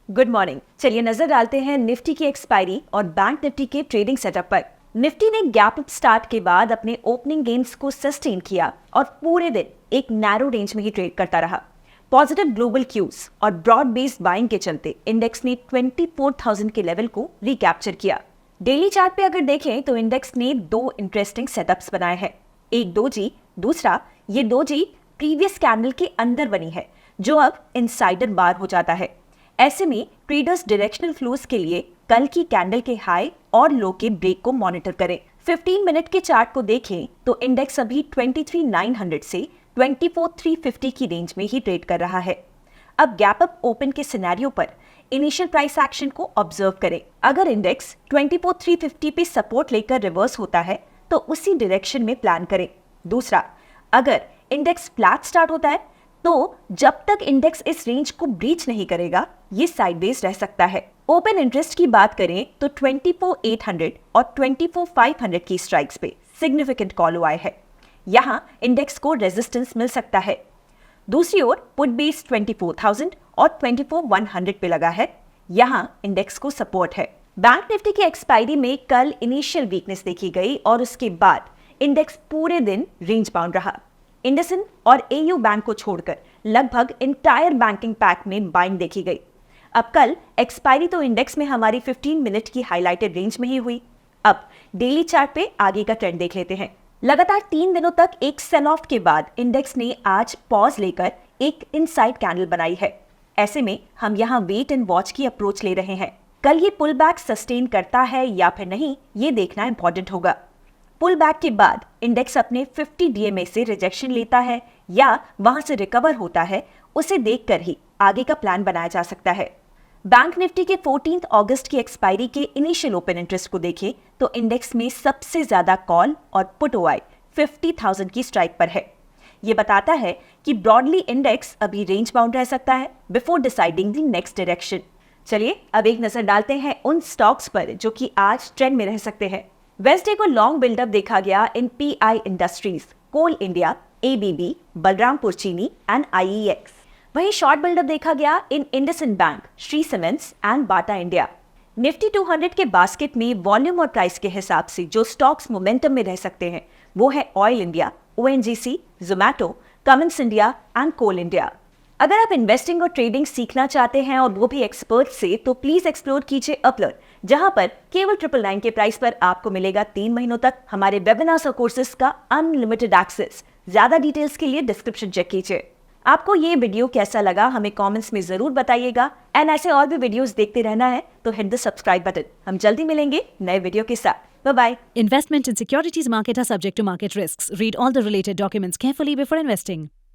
Good morning. चलिए नजर डालते हैं निफ्टी की एक्सपायरी और बैंक निफ्टी के ट्रेडिंग सेटअप पर। निफ्टी ने गैप अप स्टार्ट के बाद अपने ओपनिंग गेन्स को सस्टेन किया और पूरे दिन एक नैरो रेंज में ही ट्रेड करता रहा। पॉजिटिव ग्लोबल क्यूज और ब्रॉड बेस्ड बाइंग के चलते इंडेक्स ने 24,000 के लेवल को रिकैप्चर किया। डेली चार्ट पे अगर देखें तो इंडेक्स ने दो इंटरेस्टिंग सेटअप्स बनाए हैं। एक डोजी, दूसरा ये डोजी प्रीवियस कैंडल के अंदर बनी है जो अब इनसाइडर बार हो जाता है। ऐसे में ट्रेडर्स डायरेक्शनल फ्लोज के लिए कल की कैंडल के हाई और लो के ब्रेक को मॉनिटर करें। 15 मिनट के चार्ट को देखें तो इंडेक्स अभी 23,900 से 24,350 की रेंज में ही ट्रेड कर रहा है। अब गैप अप ओपन के सिनेरियो पर इनिशियल प्राइस एक्शन को ऑब्जर्व करें। अगर इंडेक्स 24,350 पे सपोर्ट लेकर रिवर्स होता है तो उसी डायरेक्शन में प्लान करें। दूसरा, अगर इंडेक्स फ्लैट स्टार्ट होता है तो जब तक इंडेक्स इस रेंज को ब्रीच नहीं करेगा ये साइडवेज रह सकता है। ओपन इंटरेस्ट की बात करें तो 24,800 और 24,500 की स्ट्राइक्स पे सिग्निफिकेंट कॉल हुआ है। यहां इंडेक्स को रेजिस्टेंस मिल सकता है। दूसरी ओर पुट बेस 24,000 और 24,100 पे लगा है। यहां इंडेक्स को सपोर्ट है। बैंक निफ्टी की एक्सपायरी में कल इनिशियल वीकनेस देखी गई और उसके बाद इंडेक्स पूरे दिन रेंज बाउंड रहा। इंडसइंड और एयू बैंक को छोड़कर लगभग इंटायर बैंकिंग पैक में बाइंग देखी गई। अब कल एक्सपायरी तो इंडेक्स में हमारी 15 मिनट की हाईलाइटेड रेंज में ही हुई। अब डेली चार्ट पे आगे का ट्रेंड देख लेते हैं। लगातार 3 दिनों तक एक सेल ऑफ के बाद इंडेक्स ने आज पॉज लेकर एक इनसाइड कैंडल बनाई है। ऐसे में हम यहाँ वेट एंड वॉच की अप्रोच ले रहे हैं। कल ये पुल बैक सस्टेन करता है या फिर नहीं ये देखना इंपॉर्टेंट होगा। पुल बैक के बाद इंडेक्स अपने 50 डीएमए से रिजेक्शन लेता है या वहां से रिकवर होता है, उसे देखकर ही आगे का प्लान बनाया जा सकता है। बैंक निफ्टी के 14 अगस्त की एक्सपायरी के इनिशियल ओपन इंटरेस्ट को देखें तो इंडेक्स में सबसे ज्यादा कॉल और पुट ओआई 50,000 की स्ट्राइक पर है। ये बताता है कि ब्रॉडली इंडेक्स अभी रेंज बाउंड रह सकता है before deciding the next direction. चलिए अब एक नजर डालते हैं उन स्टॉक्स पर जो कि आज ट्रेंड में रह सकते हैं। वेंसडे को लॉन्ग बिल्डअप देखा गया in PI Industries, Coal India, ABB, Balrampur Chini and IEX. वहीं शॉर्ट बिल्डअप देखा गया in IndusInd Bank, Shri Cements and Bata India. Nifty 200 के बास्केट में वॉल्यूम और प्राइस के हिसाब से जो स्टॉक्स मोमेंटम में रह सकते हैं वो है Oil India, ONGC, Zomato, Cummins India and Coal India. अगर आप इन्वेस्टिंग और ट्रेडिंग सीखना चाहते हैं और वो भी एक्सपर्ट से, तो प्लीज एक्सप्लोर कीजिए अपलर्न, जहां पर केवल 999 के प्राइस पर आपको मिलेगा 3 महीनों तक हमारे वेबिनार्स और कोर्सेज का अनलिमिटेड एक्सेस। ज्यादा डिटेल्स के लिए डिस्क्रिप्शन चेक कीजिए। आपको ये वीडियो कैसा लगा हमें कमेंट्स में जरूर बताइएगा एंड ऐसे और भी वीडियोस देखते रहना है तो हिट द सब्सक्राइब बटन। हम जल्दी मिलेंगे नए वीडियो के साथ। Bye bye. Investment in securities market are subject to market risks. Read all the related documents carefully before investing.